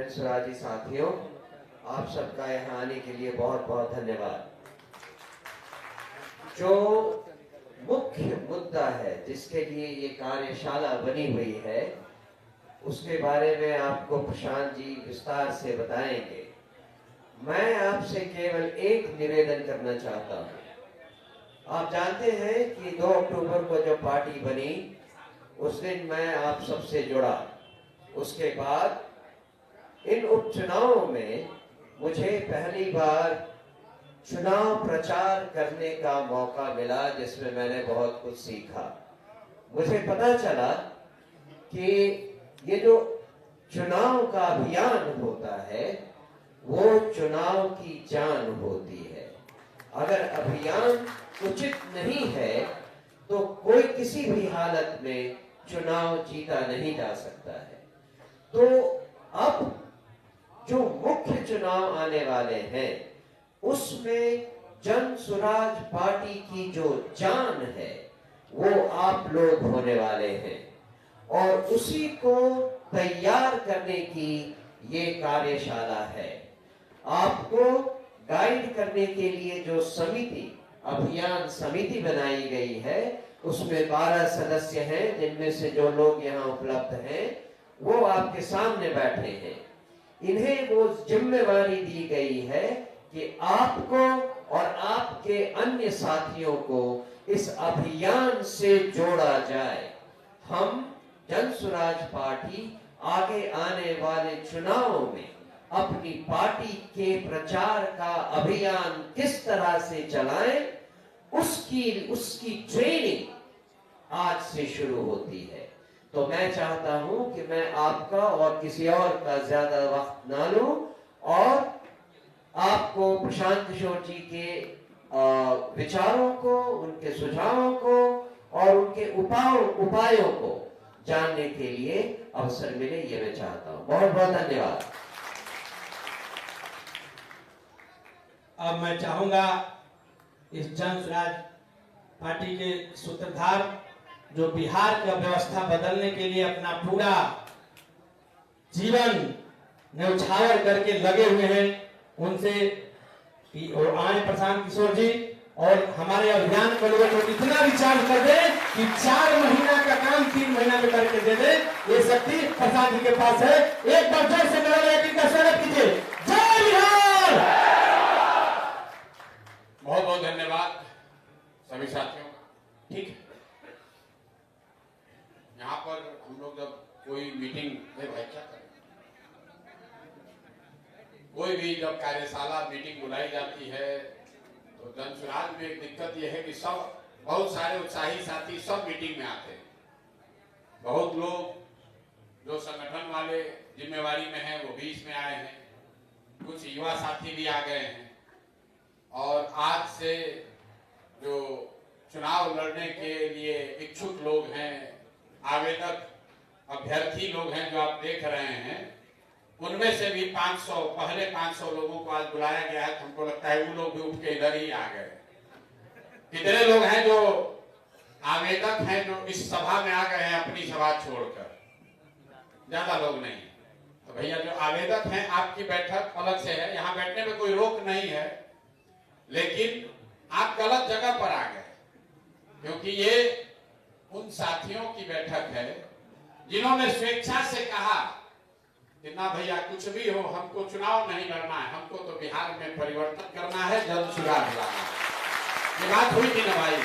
सुराजी साथियों, आप सबका यहाँ आने के लिए बहुत बहुत धन्यवाद। जो मुख्य मुद्दा है जिसके लिए ये कार्यशाला बनी हुई है, उसके बारे में आपको प्रशांत जी विस्तार से बताएंगे। मैं आपसे केवल एक निवेदन करना चाहता हूँ। आप जानते हैं कि 2 अक्टूबर को जब पार्टी बनी, उस दिन मैं आप सबसे जुड़ा। उसके बाद इन उपचुनावों में मुझे पहली बार चुनाव प्रचार करने का मौका मिला, जिसमें मैंने बहुत कुछ सीखा। मुझे पता चला कि ये जो चुनाव का अभियान होता है वो चुनाव की जान होती है। अगर अभियान उचित नहीं है तो कोई किसी भी हालत में चुनाव जीता नहीं जा सकता है। तो अब जो मुख्य चुनाव आने वाले हैं उसमें जन सुराज पार्टी की जो जान है वो आप लोग होने वाले हैं, और उसी को तैयार करने की ये कार्यशाला है। आपको गाइड करने के लिए जो समिति, अभियान समिति बनाई गई है, उसमें 12 सदस्य हैं, जिनमें से जो लोग यहाँ उपलब्ध हैं वो आपके सामने बैठे हैं। इन्हें वो जिम्मेवारी दी गई है कि आपको और आपके अन्य साथियों को इस अभियान से जोड़ा जाए। हम जन सुराज पार्टी आगे आने वाले चुनावों में अपनी पार्टी के प्रचार का अभियान किस तरह से चलाएं, उसकी ट्रेनिंग आज से शुरू होती है। तो मैं चाहता हूं कि मैं आपका और किसी और का ज्यादा वक्त ना लूं, और आपको प्रशांत किशोर जी के विचारों को, उनके सुझावों को और उनके उपायों को जानने के लिए अवसर मिले, ये मैं चाहता हूं। बहुत बहुत धन्यवाद। अब मैं चाहूंगा इस जन स्वराज पार्टी के सूत्रधार, जो बिहार का व्यवस्था बदलने के लिए अपना पूरा जीवन न्यौछावर करके लगे हुए हैं, उनसे आए प्रशांत किशोर जी और हमारे अभियान को लोगों को इतना विचार कर दे कि 4 महीना का काम 3 महीना में करके दे दे। ये शक्ति प्रशांत जी के पास है। एक बार जोर से मेरा का स्वागत कीजिए। जय बिहार। बहुत बहुत धन्यवाद सभी साथियों का। ठीक है, यहाँ पर हम लोग जब कोई मीटिंग में भाई क्या करें, कोई भी जब कार्यशाला मीटिंग बुलाई जाती है तो जन सुराज में एक दिक्कत यह है कि सब बहुत सारे उत्साही साथी सब मीटिंग में आते हैं। बहुत लोग जो संगठन वाले जिम्मेवारी में हैं वो भी इसमें आए हैं, कुछ युवा साथी भी आ गए हैं, और आज से जो चुनाव लड़ने के लिए इच्छुक लोग हैं, आवेदक अभ्यर्थी लोग हैं जो आप देख रहे हैं, उनमें से भी 500 पहले 500 लोगों को आज बुलाया गया है। हमको लगता है वो लोग भी उठ के इधर ही आ गए। कितने लोग हैं जो आवेदक हैं जो इस सभा में आ गए हैं अपनी सभा छोड़कर? ज्यादा लोग नहीं। तो भैया जो आवेदक हैं, आपकी बैठक अलग से है, यहाँ बैठने में कोई रोक नहीं है, लेकिन आप गलत जगह पर आ गए, क्योंकि ये उन साथियों की बैठक है जिन्होंने स्वेच्छा से कहा कि ना भैया कुछ भी हो, हमको चुनाव नहीं लड़ना है, हमको तो बिहार में परिवर्तन करना है, जन सुराज लाना है। ये बात हुई थी ना भाई।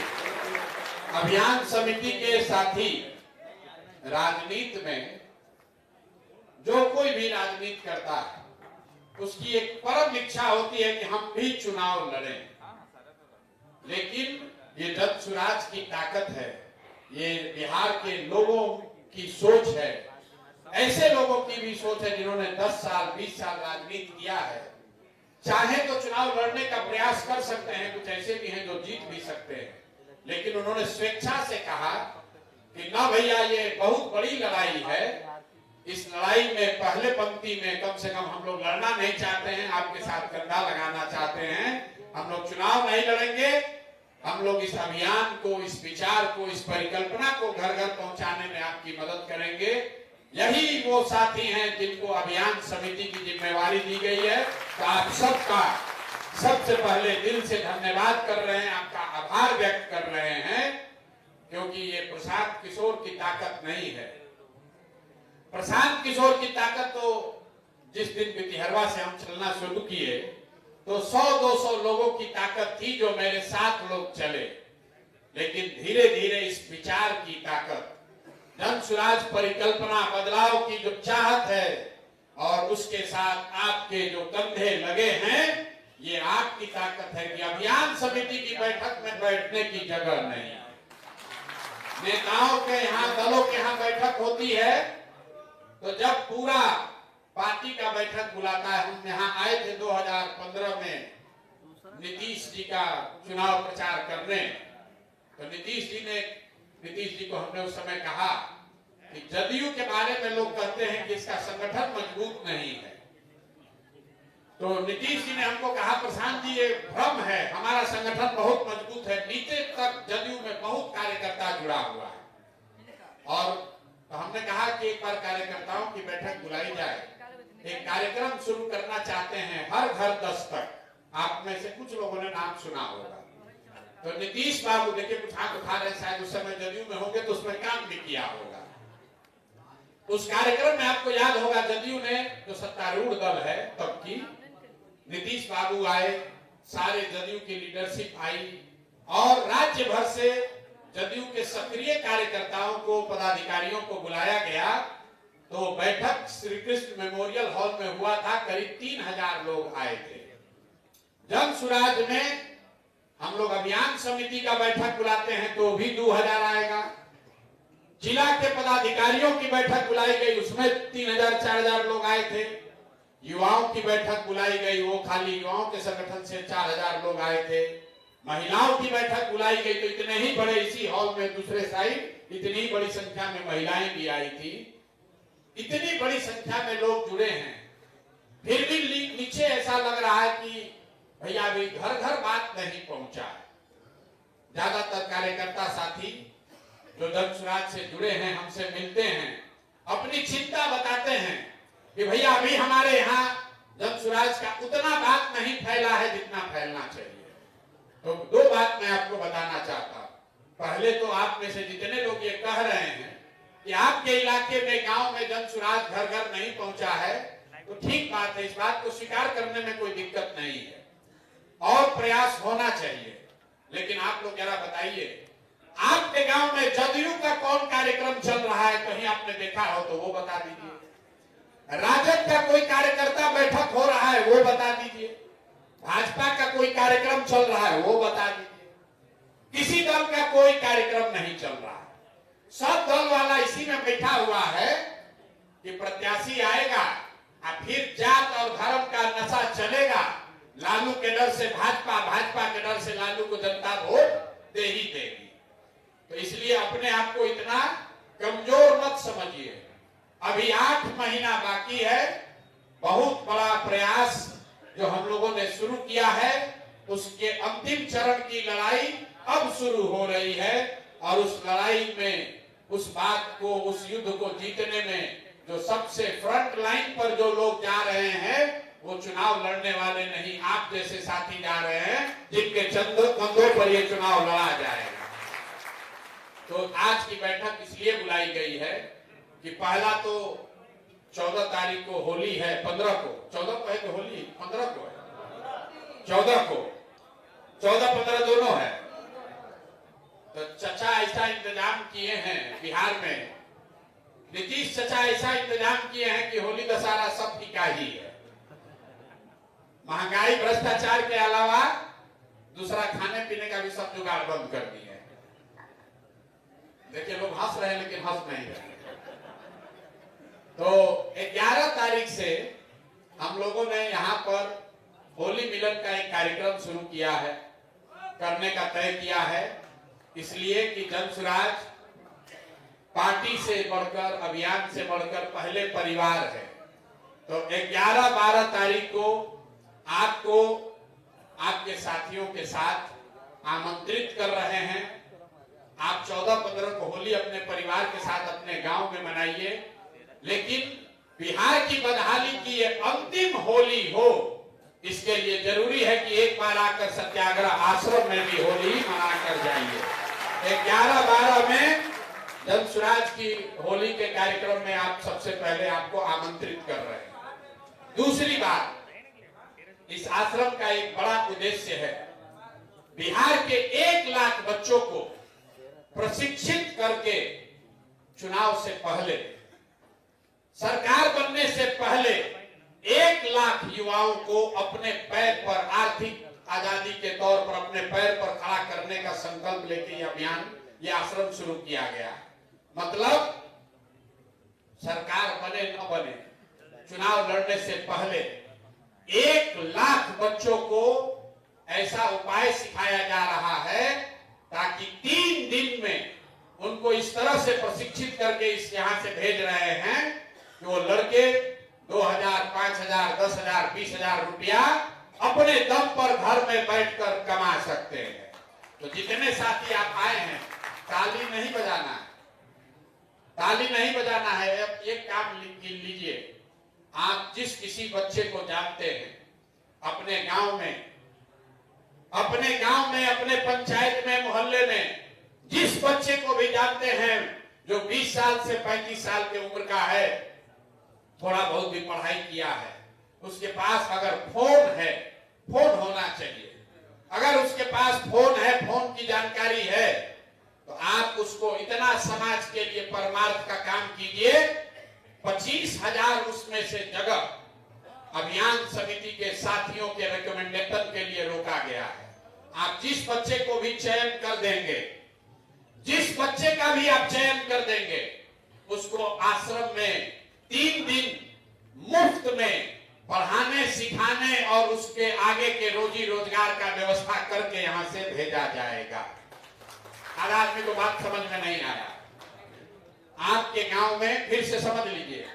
अभियान समिति के साथी राजनीति में जो कोई भी राजनीति करता है उसकी एक परम इच्छा होती है कि हम भी चुनाव लड़ें, लेकिन ये जन सुराज की ताकत है, ये बिहार के लोगों की सोच है, ऐसे लोगों की भी सोच है जिन्होंने 10 साल 20 साल राजनीति किया है। चाहे तो चुनाव लड़ने का प्रयास कर सकते हैं, कुछ ऐसे भी हैं जो जीत भी सकते हैं, लेकिन उन्होंने स्वेच्छा से कहा कि ना भैया ये बहुत बड़ी लड़ाई है, इस लड़ाई में पहले पंक्ति में कम से कम हम लोग लड़ना नहीं चाहते हैं, आपके साथ कंधा लगाना चाहते हैं, हम लोग चुनाव नहीं लड़ेंगे, हम लोग इस अभियान को, इस विचार को, इस परिकल्पना को घर घर पहुंचाने में आपकी मदद करेंगे। यही वो साथी हैं जिनको अभियान समिति की जिम्मेवारी दी गई है। तो आप सबका सबसे पहले दिल से धन्यवाद कर रहे हैं, आपका आभार व्यक्त कर रहे हैं, क्योंकि ये प्रशांत किशोर की ताकत नहीं है। प्रशांत किशोर की ताकत तो जिस दिन बितिहरवा से हम चलना शुरू किए तो 100-200 लोगों की ताकत थी जो मेरे साथ लोग चले, लेकिन धीरे धीरे इस विचार की ताकत, जन स्वराज परिकल्पना बदलाव की जो चाहत है और उसके साथ आपके जो कंधे लगे हैं, ये आपकी ताकत है कि अभियान समिति की बैठक में बैठने की जगह नहीं। नेताओं के यहाँ, दलों के यहाँ बैठक होती है तो जब पूरा पार्टी का बैठक बुलाता है, हम यहाँ आए थे 2015 में नीतीश जी का चुनाव प्रचार करने, तो नीतीश जी को हमने उस समय कहा कि जदयू के बारे में लोग कहते हैं कि इसका संगठन मजबूत नहीं है। तो नीतीश जी ने हमको कहा, प्रशांत जी ये भ्रम है, हमारा संगठन बहुत मजबूत है, नीचे तक जदयू में बहुत कार्यकर्ता जुड़ा हुआ है। और तो हमने कहा कि एक बार कार्यकर्ताओं की बैठक बुलाई जाए, एक कार्यक्रम शुरू करना चाहते हैं, हर घर 10 तक। आप में से कुछ लोगों ने नाम सुना होगा। तो नीतीश बाबू देखिए कुछ हाथ उठा रहे, शायद उस समय जदयू में होंगे तो उसमें काम भी किया होगा। उस कार्यक्रम में आपको याद होगा जदयू ने जो सत्तारूढ़ दल है तब की, नीतीश बाबू आए, सारे जदयू की लीडरशिप आई और राज्य भर से जदयू के सक्रिय कार्यकर्ताओं को, पदाधिकारियों को बुलाया गया। तो बैठक श्री कृष्ण मेमोरियल हॉल में हुआ था, करीब 3000 लोग आए थे। जन स्वराज में हम लोग अभियान समिति का बैठक बुलाते हैं तो भी 2000 आएगा। जिला के पदाधिकारियों की बैठक बुलाई गई, उसमें 3000-4000 लोग आए थे। युवाओं की बैठक बुलाई गई, वो खाली युवाओं के संगठन से 4000 लोग आए थे। महिलाओं की बैठक बुलाई गई तो इतने ही बड़े, इसी हॉल में दूसरे साइड इतनी बड़ी संख्या में महिलाएं भी आई थी। इतनी बड़ी संख्या में लोग जुड़े हैं, फिर भी नीचे ऐसा लग रहा है कि भैया अभी घर घर बात नहीं पहुंचा है। ज्यादातर कार्यकर्ता साथी जो जन स्वराज से जुड़े हैं, हमसे मिलते हैं, अपनी चिंता बताते हैं कि भैया अभी हमारे यहाँ जन स्वराज का उतना बात नहीं फैला है जितना फैलना चाहिए। तो 2 बात मैं आपको बताना चाहता हूँ। पहले तो आप में से जितने लोग ये कह रहे हैं कि आपके इलाके में, गांव में जन स्वराज घर घर नहीं पहुंचा है, तो ठीक बात है, इस बात को स्वीकार करने में कोई दिक्कत नहीं है और प्रयास होना चाहिए। लेकिन आप लोग जरा बताइए, आपके गांव में जदयू का कौन कार्यक्रम चल रहा है, कहीं आपने देखा हो तो वो बता दीजिए। राजद का कोई कार्यकर्ता बैठक हो रहा है वो बता दीजिए। भाजपा का कोई कार्यक्रम चल रहा है वो बता दीजिए। किसी दल का कोई कार्यक्रम नहीं चल रहा है। सब दल वाला इसी में बैठा हुआ है कि प्रत्याशी आएगा और फिर जात और धर्म का नशा चलेगा। लालू के डर से भाजपा, भाजपा के डर से लालू को जनता वोट दे ही देगी। तो इसलिए अपने आप को इतना कमजोर मत समझिए। अभी 8 महीना बाकी है। बहुत बड़ा प्रयास जो हम लोगों ने शुरू किया है, उसके अंतिम चरण की लड़ाई अब शुरू हो रही है और उस लड़ाई में, उस बात को, उस युद्ध को जीतने में जो सबसे फ्रंट लाइन पर जो लोग जा रहे हैं, वो चुनाव लड़ने वाले नहीं, आप जैसे साथी जा रहे हैं जिनके कंधों पर ये चुनाव लड़ा जाएगा। तो आज की बैठक इसलिए बुलाई गई है कि पहला तो 14 तारीख को होली है, 15 को, 14 को है कि होली 15 को है, 14 को, 14-15 दोनों है। तो चचा ऐसा इंतजाम किए हैं बिहार में, नीतीश चचा ऐसा इंतजाम किए हैं कि होली दशहरा सब फीका ही है। महंगाई, भ्रष्टाचार के अलावा दूसरा खाने पीने का भी सब जुगाड़ बंद कर दिए। देखिए लोग हंस रहे हैं लेकिन हंस नहीं रहे। तो 11 तारीख से हम लोगों ने यहाँ पर होली मिलन का एक कार्यक्रम शुरू किया है, करने का तय किया है, इसलिए कि जन स्वराज पार्टी से बढ़कर, अभियान से बढ़कर पहले परिवार है। तो 11-12 तारीख को आपको आपके साथियों के साथ आमंत्रित कर रहे हैं। आप 14-15 को होली अपने परिवार के साथ अपने गांव में मनाइए, लेकिन बिहार की बदहाली की ये अंतिम होली हो, इसके लिए जरूरी है कि एक बार आकर सत्याग्रह आश्रम में भी होली मना कर जाइए। 11-12 में जन सुराज की होली के कार्यक्रम में आप सबसे पहले आपको आमंत्रित कर रहे हैं। दूसरी बात, इस आश्रम का एक बड़ा उद्देश्य है बिहार के 1 लाख बच्चों को प्रशिक्षित करके चुनाव से पहले, सरकार बनने से पहले 1 लाख युवाओं को अपने पैर पर, आर्थिक आजादी के तौर पर अपने पैर पर खड़ा करने का संकल्प लेके ये अभियान, ये आश्रम शुरू किया गया। मतलब सरकार बने न बने, चुनाव लड़ने से पहले 1 लाख बच्चों को ऐसा उपाय सिखाया जा रहा है ताकि 3 दिन में उनको इस तरह से प्रशिक्षित करके इस यहां से भेज रहे हैं कि वो लड़के 2000, 5000, 10,000, 20,000 रुपया अपने दम पर घर में बैठकर कमा सकते हैं। तो जितने साथी आप आए हैं, ताली नहीं बजाना है, ताली नहीं बजाना है। अब एक काम लीजिए, आप जिस किसी बच्चे को जानते हैं अपने गांव में, अपने पंचायत में, मोहल्ले में, जिस बच्चे को भी जानते हैं जो 20 साल से 35 साल की उम्र का है, थोड़ा बहुत भी पढ़ाई किया है, उसके पास अगर फोन है, फोन होना चाहिए। अगर उसके पास फोन है, फोन की जानकारी है, तो आप उसको इतना समाज के लिए परमार्थ का काम कीजिए। 25,000 उसमें से जगह अभियान समिति के साथियों के रिकमेंडेशन के लिए रोका गया है। आप जिस बच्चे को भी चयन कर देंगे, जिस बच्चे का भी आप चयन कर देंगे, उसको आश्रम में 3 दिन मुफ्त में पढ़ाने, सिखाने और उसके आगे के रोजी रोजगार का व्यवस्था करके यहां से भेजा जाएगा। हर आदमी को बात समझ में नहीं आया, आपके गांव में फिर से समझ लीजिए,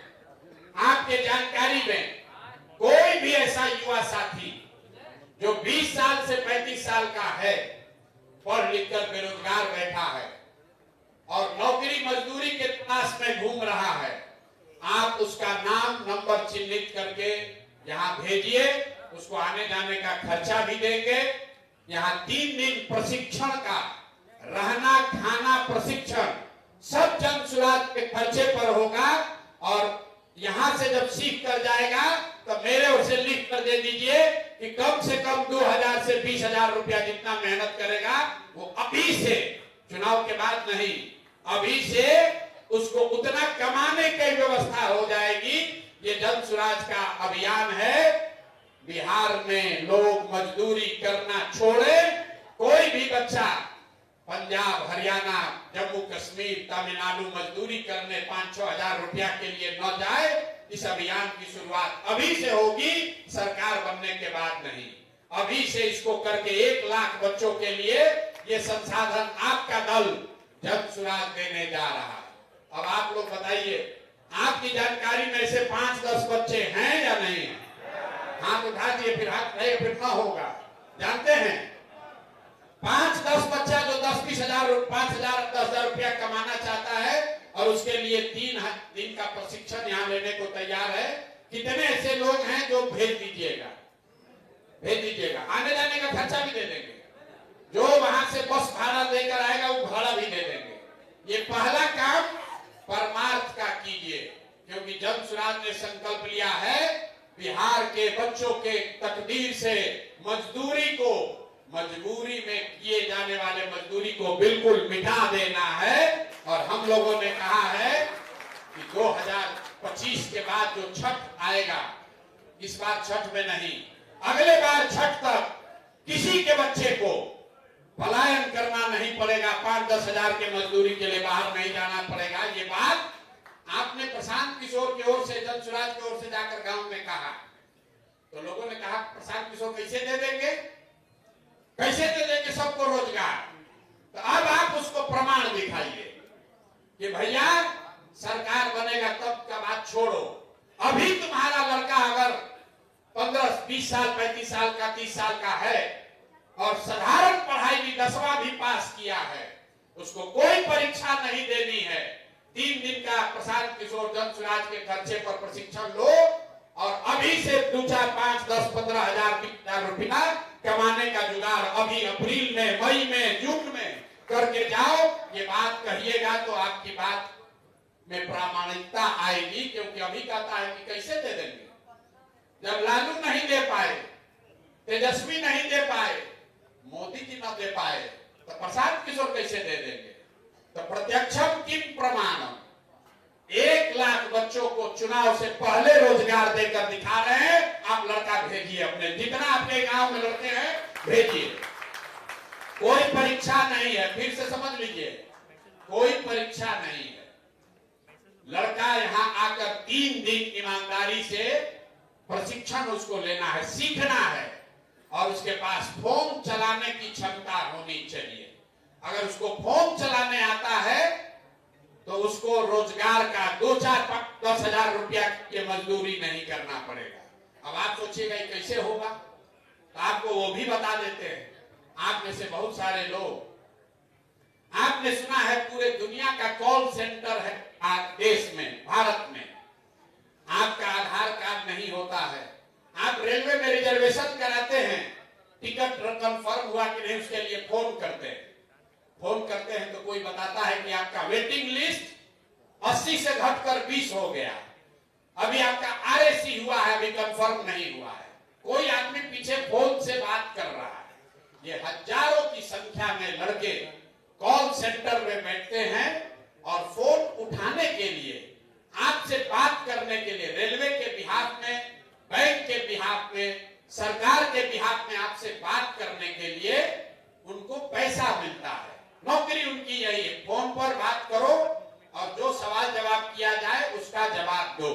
आपके जानकारी में कोई भी ऐसा युवा साथी जो 20 साल से 35 साल का है, पढ़ लिख कर बेरोजगार बैठा है और नौकरी मजदूरी के तलाश में घूम रहा है, आप उसका नाम, नंबर चिन्हित करके यहाँ भेजिए। उसको आने जाने का खर्चा भी देंगे। यहाँ 3 दिन प्रशिक्षण का, रहना खाना प्रशिक्षण सब जन सुराज के खर्चे पर होगा। और यहाँ से जब सीख कर जाएगा तो मेरे ओर से लिख कर दे दीजिए कि कम से कम 2,000 से 20,000 रुपया जितना मेहनत करेगा वो अभी से, चुनाव के बाद नहीं, अभी से उसको उतना कमाने की व्यवस्था हो जाएगी। ये जन सुराज का अभियान है। बिहार में लोग मजदूरी करना छोड़े, कोई भी बच्चा पंजाब, हरियाणा, जम्मू कश्मीर, तमिलनाडु मजदूरी करने 5-6 हजार रुपया के लिए न जाए। इस अभियान की शुरुआत अभी से होगी, सरकार बनने के बाद नहीं। अभी से इसको करके 1 लाख बच्चों के लिए ये संसाधन आपका दल जन सुराज देने जा रहा है। अब आप लोग बताइए, आपकी जानकारी में से 5-10 बच्चे हैं या नहीं है? हाथ उठा दिए, फिर हाथ नहीं, फिर ना होगा। जानते हैं 5-10 बच्चा जो 10-20 हजार, 5,000, 10,000 रुपया कमाना चाहता है और उसके लिए 3 दिन का प्रशिक्षण यहाँ लेने को तैयार है। कितने ऐसे लोग हैं जो भेज दीजिएगा, भेज दीजिएगा। आने जाने का खर्चा भी दे देंगे, जो वहां से बस भाड़ा लेकर आएगा वो भाड़ा भी दे देंगे। ये पहला काम परमार्थ का कीजिए, क्योंकि जन सुराज ने संकल्प लिया है बिहार के बच्चों के तकदीर से मजदूरी को, मजबूरी में किए जाने वाले मजदूरी को बिल्कुल मिटा देना है। और हम लोगों ने कहा है कि 2025 के बाद जो छठ आएगा, इस बार छठ में नहीं, अगले बार छठ तक किसी के बच्चे को पलायन करना नहीं पड़ेगा, 5-10 हजार के मजदूरी के लिए बाहर नहीं जाना पड़ेगा। ये बात आपने प्रशांत किशोर की ओर से, जन सुराज की ओर से जाकर गांव में कहा, तो लोगों ने कहा प्रशांत किशोर कैसे दे देंगे, कैसे दे देंगे सबको रोजगार? तो अब आप उसको प्रमाण दिखाइए कि भैया सरकार बनेगा तब का बात छोड़ो, अभी तुम्हारा लड़का अगर 15-20 साल, 35 साल का, 30 साल का है और साधारण पढ़ाई भी 10वां भी पास किया है, उसको कोई परीक्षा नहीं देनी है, 3 दिन का प्रशांत किशोर जन स्वराज के खर्चे पर प्रशिक्षण लो और अभी से 2, 4, 5, 10, 15 हजार, 20 हजार रुपया कमाने का जुगाड़ अभी अप्रैल में, मई में, जून में करके जाओ। ये बात कहिएगा तो आपकी बात में प्रामाणिकता आएगी, क्योंकि अभी कहता है कि कैसे दे देंगे। जब लालू नहीं दे पाए, तेजस्वी नहीं दे पाए, मोदी जी न दे पाए, तो प्रशांत किशोर कैसे दे देंगे। तो प्रत्यक्षम किम प्रमाणम, 1 लाख बच्चों को चुनाव से पहले रोजगार देकर दिखा रहे हैं। आप लड़का भेजिए अपने, जितना आपके गांव में लड़के हैं भेजिए। कोई परीक्षा नहीं है, फिर से समझ लीजिए, कोई परीक्षा नहीं है। लड़का यहाँ आकर 3 दिन ईमानदारी से प्रशिक्षण उसको लेना है, सीखना है, और उसके पास फोन चलाने की क्षमता होनी चाहिए। अगर उसको फोन चलाने आता है तो उसको रोजगार का 2, 4, 5, 10 हजार रुपया की मजदूरी नहीं करना पड़ेगा। अब आप सोचिएगा ये कैसे होगा, तो आपको वो भी बता देते हैं। आप में से बहुत सारे लोग, आपने सुना है पूरे दुनिया का कॉल सेंटर है देश में, भारत में। आपका आधार कार्ड नहीं होता है, आप रेलवे में रिजर्वेशन कराते हैं, टिकट कंफर्म हुआ कि नहीं उसके लिए फोन करते हैं। फोन करते हैं तो कोई बताता है कि आपका वेटिंग लिस्ट 80 से घटकर 20 हो गया, अभी आपका आरएसी हुआ है, अभी कंफर्म नहीं हुआ है। कोई आदमी पीछे फोन से बात कर रहा है। ये हजारों की संख्या में लड़के कॉल सेंटर में बैठते हैं और फोन उठाने के लिए, आपसे बात करने के लिए, रेलवे के बिहाफ में, बैंक के बिहाफ में, सरकार के बिहाफ में आपसे बात करने के लिए उनको पैसा मिलता है। नौकरी उनकी यही है, फोन पर बात करो और जो सवाल जवाब किया जाए उसका जवाब दो।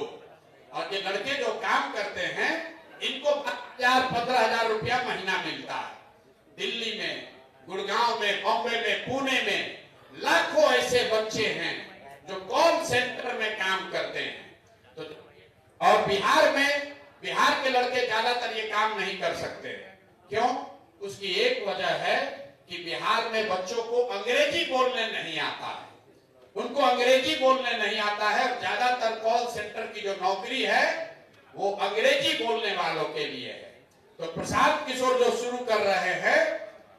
और ये लड़के जो काम करते हैं इनको 10,000, 15,000 रुपया महीना मिलता है। दिल्ली में, गुड़गांव में, बॉम्बे में, पुणे में लाखों ऐसे बच्चे हैं जो कॉल सेंटर में काम करते हैं। तो और बिहार में, बिहार के लड़के ज्यादातर ये काम नहीं कर सकते। क्यों? उसकी एक वजह है कि बिहार में बच्चों को अंग्रेजी बोलने नहीं आता है, उनको अंग्रेजी बोलने नहीं आता है। और ज्यादातर कॉल सेंटर की जो नौकरी है वो अंग्रेजी बोलने वालों के लिए है। तो प्रशांत किशोर जो शुरू कर रहे हैं,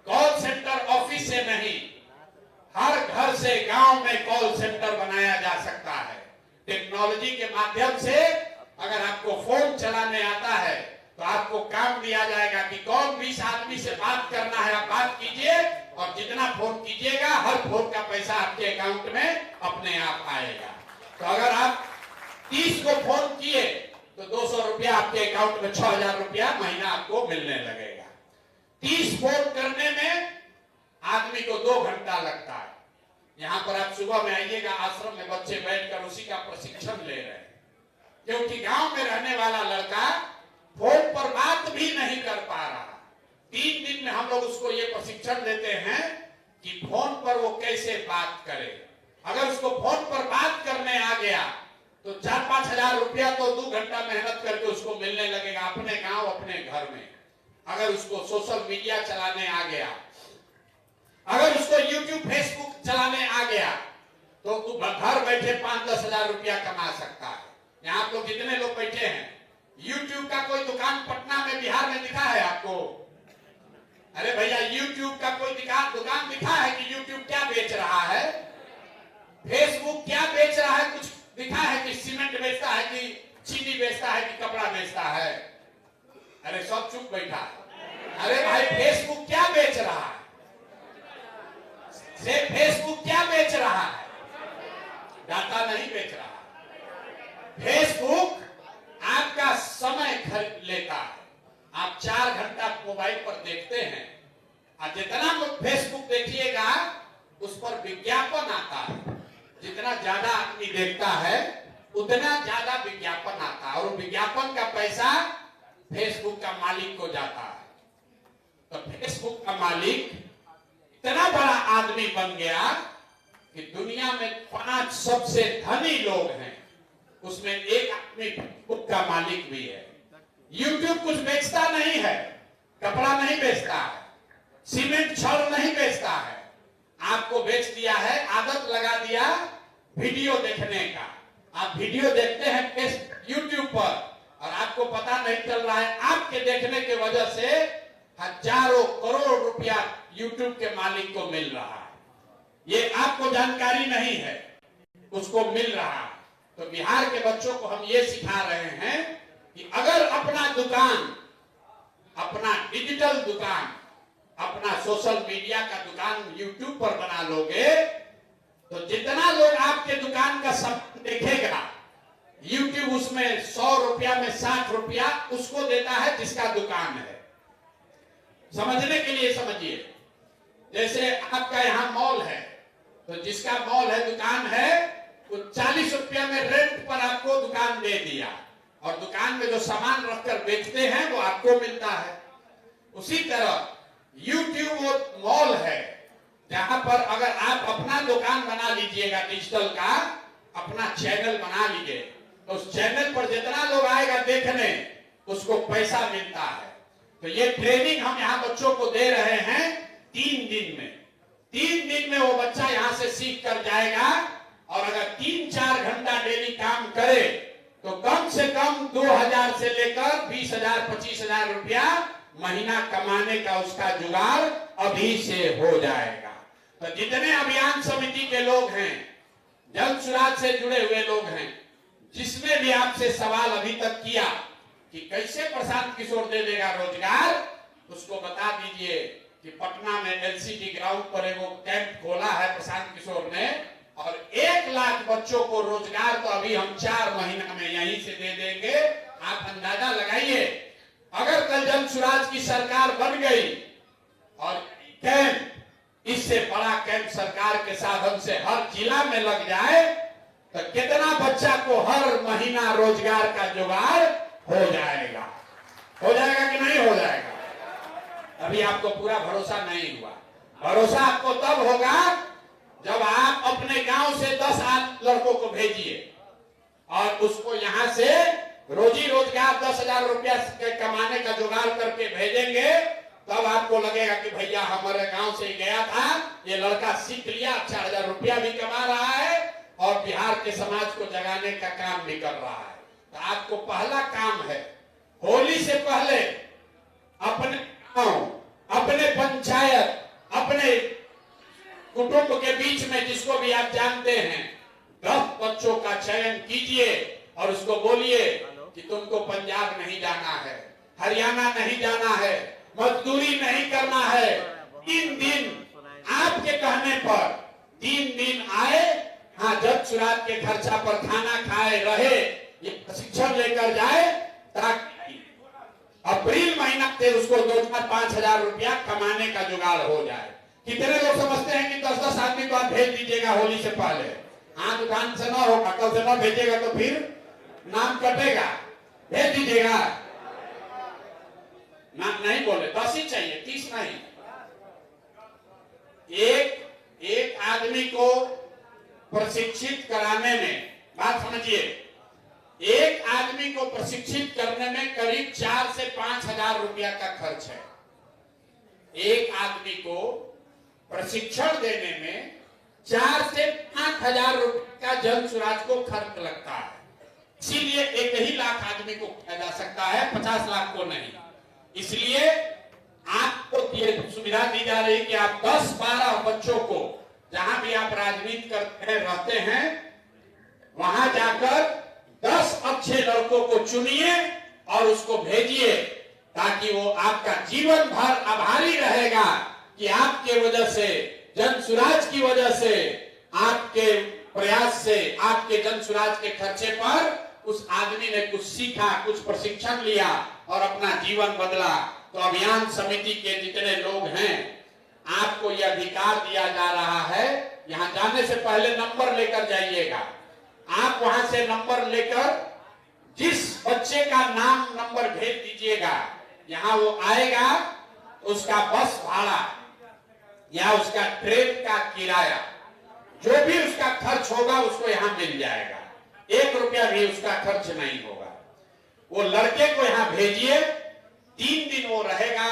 कॉल सेंटर ऑफिस से नहीं, हर घर से गांव में कॉल सेंटर बनाया जा सकता है। टेक्नोलॉजी के माध्यम से अगर आपको फोन चलाने आता है तो आपको काम दिया जाएगा कि कौन 20 आदमी से बात करना है, आप बात कीजिए और जितना फोन कीजिएगा हर फोन का पैसा आपके अकाउंट में अपने आप आएगा। तो अगर आप 30 को फोन किए तो 200 रुपया आपके अकाउंट में, 6,000 रुपया महीना आपको मिलने लगेगा। 30 फोन करने में आदमी को 2 घंटा लगता है। यहाँ पर आप सुबह में आइएगा, आश्रम में बच्चे बैठकर उसी का प्रशिक्षण ले रहे हैं। क्योंकि गांव में रहने वाला लड़का फोन पर बात भी नहीं कर पा रहा। 3 दिन में हम लोग उसको ये प्रशिक्षण देते हैं कि फोन पर वो कैसे बात करे। अगर उसको फोन पर बात करने आ गया तो 4-5 हजार रुपया तो 2 घंटा मेहनत करके उसको मिलने लगेगा अपने गांव, अपने घर में। अगर उसको सोशल मीडिया चलाने आ गया, अगर उसको यूट्यूब, फेसबुक चलाने आ गया तो घर बैठे 5-10 हजार रुपया कमा सकता है। यहाँ आप लोग जितने लोग बैठे हैं, यूट्यूब का कोई दुकान पटना में, बिहार में दिखा है आपको? अरे भैया, यूट्यूब का कोई दुकान दिखा है कि यूट्यूब क्या बेच रहा है? फेसबुक क्या बेच रहा है? कुछ दिखा है कि सीमेंट बेचता है, कि चीनी बेचता है, कि कपड़ा बेचता है? अरे सब चुप बैठा है। अरे भाई, फेसबुक क्या बेच रहा है? फेसबुक क्या बेच रहा है? डाटा नहीं बेच रहा। फेसबुक आपका समय खरीद लेता है। आप 4 घंटा मोबाइल पर देखते हैं और जितना फेसबुक देखिएगा उस पर विज्ञापन आता है। जितना ज्यादा आदमी देखता है उतना ज्यादा विज्ञापन आता है और विज्ञापन का पैसा फेसबुक का मालिक को जाता है। तो फेसबुक का मालिक इतना बड़ा आदमी बन गया कि दुनिया में 5 सबसे धनी लोग हैं, उसमें एक आदमी फेसबुक का मालिक भी है। यूट्यूब कुछ बेचता नहीं है, कपड़ा नहीं बेचता है, सीमेंट छड़ नहीं बेचता है, आपको बेच दिया है, आदत लगा दिया वीडियो देखने का। आप वीडियो देखते हैं यूट्यूब पर और आपको पता नहीं चल रहा है, आपके देखने के वजह से हजारों करोड़ रुपया यूट्यूब के मालिक को मिल रहा है। ये आपको जानकारी नहीं है, उसको मिल रहा है। तो बिहार के बच्चों को हम ये सिखा रहे हैं कि अगर अपना दुकान, अपना डिजिटल दुकान, अपना सोशल मीडिया का दुकान यूट्यूब पर बना लोगे तो जितना लोग आपके दुकान का सब देखेगा, यूट्यूब उसमें 100 रुपया में 60 रुपया उसको देता है जिसका दुकान है। समझने के लिए समझिए, जैसे आपका यहाँ मॉल है तो जिसका मॉल है, दुकान है, वो 40 रुपया में रेंट पर आपको दुकान दे दिया और दुकान में जो सामान रखकर बेचते हैं वो आपको मिलता है। उसी तरह यूट्यूब वो मॉल है जहां पर अगर आप अपना दुकान बना लीजिएगा डिजिटल का, अपना चैनल बना लीजिए तो उस चैनल पर जितना लोग आएगा देखने, उसको पैसा मिलता है। तो ये ट्रेनिंग हम यहाँ बच्चों को दे रहे हैं 3 दिन में। 3 दिन में वो बच्चा यहाँ से सीख कर जाएगा और अगर 3-4 घंटा डेली काम करे तो कम से कम 2000 से लेकर 20,000 25,000 रुपया महीना कमाने का उसका जुगाड़ अभी से हो जाएगा। तो जितने अभियान समिति के लोग हैं, जन सुराज से जुड़े हुए लोग हैं, जिसने भी आपसे सवाल अभी तक किया कि कैसे प्रशांत किशोर दे देगा रोजगार, उसको बता दीजिए कि पटना में एलसीडी ग्राउंड पर एक कैंप खोला है प्रशांत किशोर ने और 1 लाख बच्चों को रोजगार तो अभी हम 4 महीना में यहीं से दे देंगे। आप अंदाजा लगाइए, अगर कल जन सुराज की सरकार बन गई और कैंप, इससे बड़ा कैंप सरकार के साधन से हर जिला में लग जाए तो कितना बच्चा को हर महीना रोजगार का जुगाड़ हो जाएगा। हो जाएगा कि नहीं हो जाएगा? अभी आपको पूरा भरोसा नहीं हुआ। भरोसा आपको तब होगा जब आप अपने गांव से 10 लड़कों को भेजिए और उसको यहां से रोजी रोजगार 10,000 रुपया कमाने का जुगाड़ करके भेजेंगे, तब आपको लगेगा कि भैया हमारे गांव से गया था, ये लड़का सीख लिया, 4,000 रुपया भी कमा रहा है और बिहार के समाज को जगाने का काम भी कर रहा है। तो आपको पहला काम है, होली से पहले अपने गांव, अपने पंचायत, अपने कुटुंब के बीच में जिसको भी आप जानते हैं 10 बच्चों का चयन कीजिए और उसको बोलिए कि तुमको पंजाब नहीं जाना है, हरियाणा नहीं जाना है, मजदूरी नहीं करना है। 3 दिन आपके कहने पर 3 दिन आए, हाँ जज सुराज के खर्चा पर खाना खाए रहे, ये प्रशिक्षण लेकर जाए ताकि अप्रैल महीना से उसको 2,000-5,000 रुपया कमाने का जुगाड़ हो जाए। कितने लोग समझते हैं कि 10-10 आदमी को आप भेज दीजिएगा होली से पहले? हाँ, दुकान से ना होगा, कल से ना भेजेगा तो फिर नाम कटेगा। भेज दीजिएगा ना? नहीं बोले, 10 ही चाहिए, 30 नहीं। एक आदमी को प्रशिक्षित कराने में, बात समझिए, एक आदमी को प्रशिक्षित करने में करीब 4 से 5,000 रुपया का खर्च है। एक आदमी को प्रशिक्षण देने में 4 से 5,000 रुपए का जन सुराज को खर्च लगता है। इसीलिए 1 लाख आदमी को किया जा सकता है, 50 लाख को नहीं। इसलिए आपको ये सुविधा दी जा रही है कि आप 10-12 बच्चों को, जहां भी आप राजनीति करते रहते हैं, वहां जाकर 10 अच्छे लड़कों को चुनिए और उसको भेजिए ताकि वो आपका जीवन भर आभारी रहेगा कि आपके वजह से, जन सुराज की वजह से, आपके प्रयास से, आपके जन सुराज के खर्चे पर उस आदमी ने कुछ सीखा, कुछ प्रशिक्षण लिया और अपना जीवन बदला। तो अभियान समिति के जितने लोग हैं, आपको यह अधिकार दिया जा रहा है, यहाँ जाने से पहले नंबर लेकर जाइएगा। आप वहां से नंबर लेकर जिस बच्चे का नाम नंबर भेज दीजिएगा, यहाँ वो आएगा, उसका बस भाड़ा या उसका ट्रेन का किराया, जो भी उसका खर्च होगा उसको यहाँ मिल जाएगा। 1 रुपया भी उसका खर्च नहीं होगा। वो लड़के को यहाँ भेजिए, 3 दिन वो रहेगा।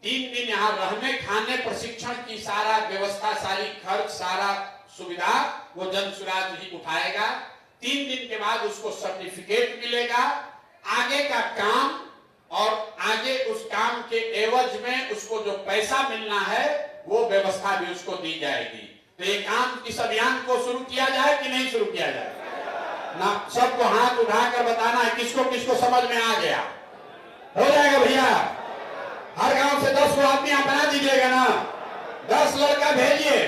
3 दिन यहाँ रहने, खाने, प्रशिक्षण की सारा व्यवस्था, सारी खर्च, सारा सुविधा वो जन सुराज ही उठाएगा। 3 दिन के बाद उसको सर्टिफिकेट मिलेगा, आगे का काम और आगे उस काम के एवज में उसको जो पैसा मिलना है वो व्यवस्था भी उसको दी जाएगी। तो ये काम, इस अभियान को शुरू किया जाए कि नहीं शुरू किया जाए? ना सबको हाथ उठाकर बताना है किसको किसको समझ में आ गया। हो जाएगा भैया? हर गांव से 10 को आदमी आप बना दीजिएगा ना, 10 लड़का भेजिए।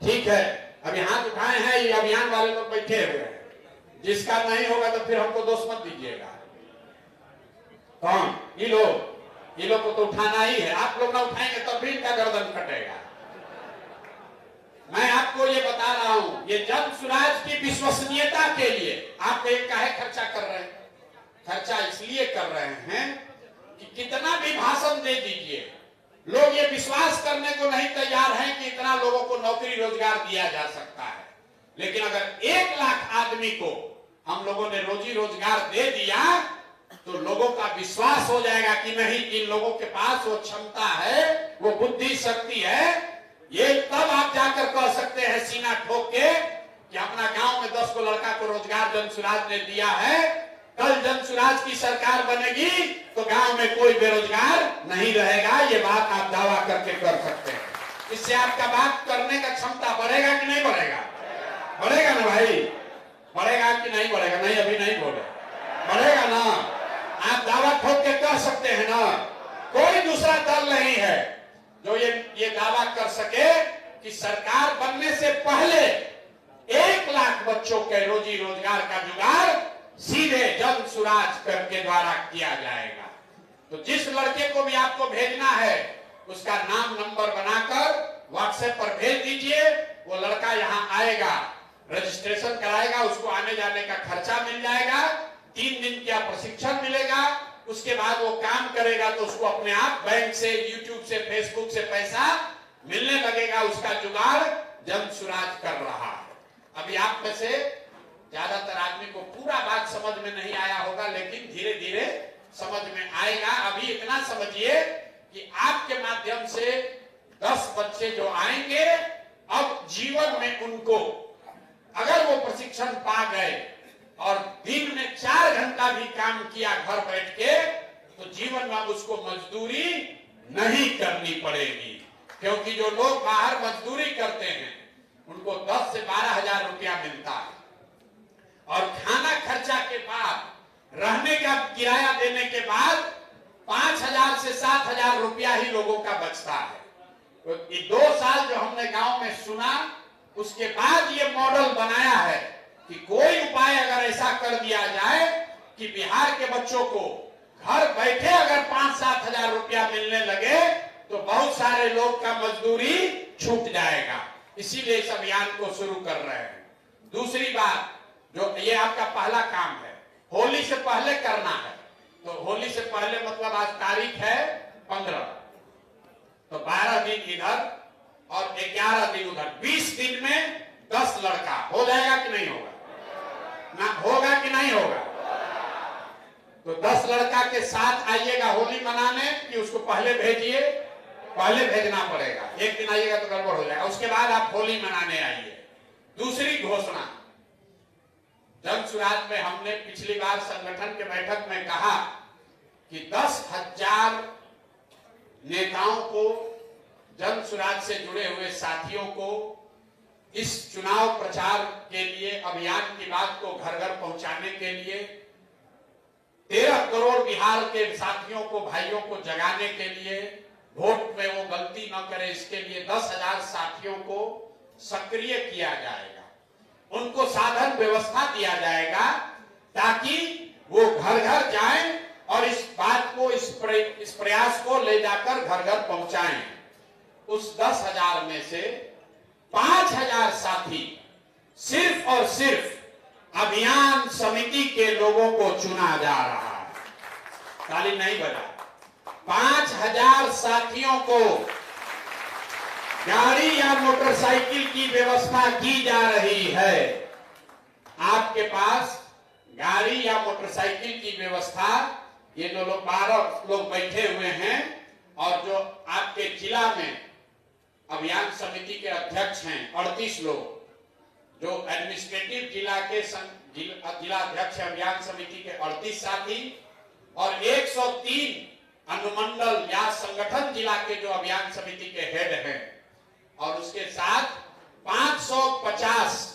ठीक है, अभी हाथ उठाए हैं, ये अभियान वाले लोग बैठे हुए हैं। जिसका नहीं होगा तो फिर हमको दोष मत दीजिएगा। कौन? ये लोग को तो उठाना ही है। आप लोग ना उठाएंगे तब भी इनका गर्दन कटेगा। मैं आपको ये बता रहा हूं, ये जन सुराज की विश्वसनीयता के लिए आप एक काहे खर्चा कर रहे हैं? खर्चा इसलिए कर रहे हैं कि कितना भी भाषण दे दीजिए, लोग ये विश्वास करने को नहीं तैयार हैं कि इतना लोगों को नौकरी रोजगार दिया जा सकता है। लेकिन अगर 1 लाख आदमी को हम लोगों ने रोजी रोजगार दे दिया तो लोगों का विश्वास हो जाएगा कि नहीं, इन लोगों के पास वो क्षमता है, वो बुद्धि शक्ति है। ये तब आप जाकर कह सकते हैं सीना ठोक के कि अपना गांव में 10 को लड़का को रोजगार जन सुराज ने दिया है। कल जन सुराज की सरकार बनेगी तो गांव में कोई बेरोजगार नहीं रहेगा। ये बात आप दावा करके कर सकते हैं। इससे आपका बात करने का क्षमता बढ़ेगा कि नहीं बढ़ेगा? बढ़ेगा ना भाई? बढ़ेगा कि नहीं बढ़ेगा? नहीं, अभी नहीं बोले। बढ़ेगा ना? आप दावा ठोक के कह सकते हैं ना? कोई दूसरा दल नहीं है जो ये दावा कर सके कि सरकार बनने से पहले 1 लाख बच्चों के रोजी रोजगार का जुगाड़ सीधे जन सुराज के द्वारा किया जाएगा। तो जिस लड़के को भी आपको भेजना है उसका नाम नंबर बनाकर व्हाट्सएप पर भेज दीजिए। वो लड़का यहाँ आएगा, रजिस्ट्रेशन कराएगा, उसको आने जाने का खर्चा मिल जाएगा, 3 दिन का प्रशिक्षण मिलेगा। उसके बाद वो काम करेगा तो उसको अपने आप बैंक से, यूट्यूब से, फेसबुक से पैसा मिलने लगेगा। उसका जुगाड़ जन सुराज कर रहा है। अभी आप में से ज्यादातर आदमी को पूरा बात समझ में नहीं आया होगा, लेकिन धीरे धीरे समझ में आएगा। अभी इतना समझिए कि आपके माध्यम से 10 बच्चे जो आएंगे, अब जीवन में उनको अगर वो प्रशिक्षण पा गए और दिन में 4 घंटा भी काम किया घर बैठ के, तो जीवन में उसको मजदूरी नहीं करनी पड़ेगी। क्योंकि जो लोग बाहर मजदूरी करते हैं उनको 10 से 12 हजार रुपया मिलता है और खाना खर्चा के बाद, रहने का किराया देने के बाद 5,000 से 7,000 रुपया ही लोगों का बचता है। तो ये 2 साल जो हमने गांव में सुना, उसके बाद ये मॉडल बनाया है कि कोई उपाय अगर ऐसा कर दिया जाए कि बिहार के बच्चों को घर बैठे अगर 5-7 हजार रुपया मिलने लगे तो बहुत सारे लोग का मजदूरी छूट जाएगा। इसीलिए इस अभियान को शुरू कर रहे हैं। दूसरी बात, जो ये आपका पहला काम है, होली से पहले करना है। तो होली से पहले मतलब आज तारीख है 15, तो 12 दिन इधर और 11 दिन उधर, 20 दिन में 10 लड़का हो जाएगा कि नहीं होगा? ना होगा कि नहीं होगा? तो 10 लड़का के साथ आइएगा होली मनाने कि उसको पहले भेजिए? पहले भेजना पड़ेगा। एक दिन आइएगा तो गड़बड़ हो जाएगा। उसके बाद आप होली मनाने आइए। दूसरी घोषणा, जन सुराज में हमने पिछली बार संगठन के बैठक में कहा कि 10,000 नेताओं को, जन सुराज से जुड़े हुए साथियों को इस चुनाव प्रचार के लिए, अभियान की बात को घर घर पहुंचाने के लिए, 13 करोड़ बिहार के साथियों को, भाइयों को जगाने के लिए, वोट में वो गलती न करे इसके लिए 10,000 साथियों को सक्रिय किया जाएगा। उनको साधन व्यवस्था दिया जाएगा ताकि वो घर घर जाएं और इस बात को, इस प्रयास को ले जाकर घर घर पहुंचाएं। उस 10,000 में से 5,000 साथी सिर्फ और सिर्फ अभियान समिति के लोगों को चुना जा रहा है। ताली नहीं बजा। 5,000 साथियों को गाड़ी या मोटरसाइकिल की व्यवस्था की जा रही है। आपके पास गाड़ी या मोटरसाइकिल की व्यवस्था, ये जो लोग 12 लोग बैठे हुए हैं और जो आपके जिला में अभियान समिति के अध्यक्ष हैं 38 लोग, जो एडमिनिस्ट्रेटिव जिला के जिला अध्यक्ष अभियान समिति के 38 साथी और 103 अनुमंडल या संगठन जिला के जो अभियान समिति के हेड हैं, और उसके साथ 550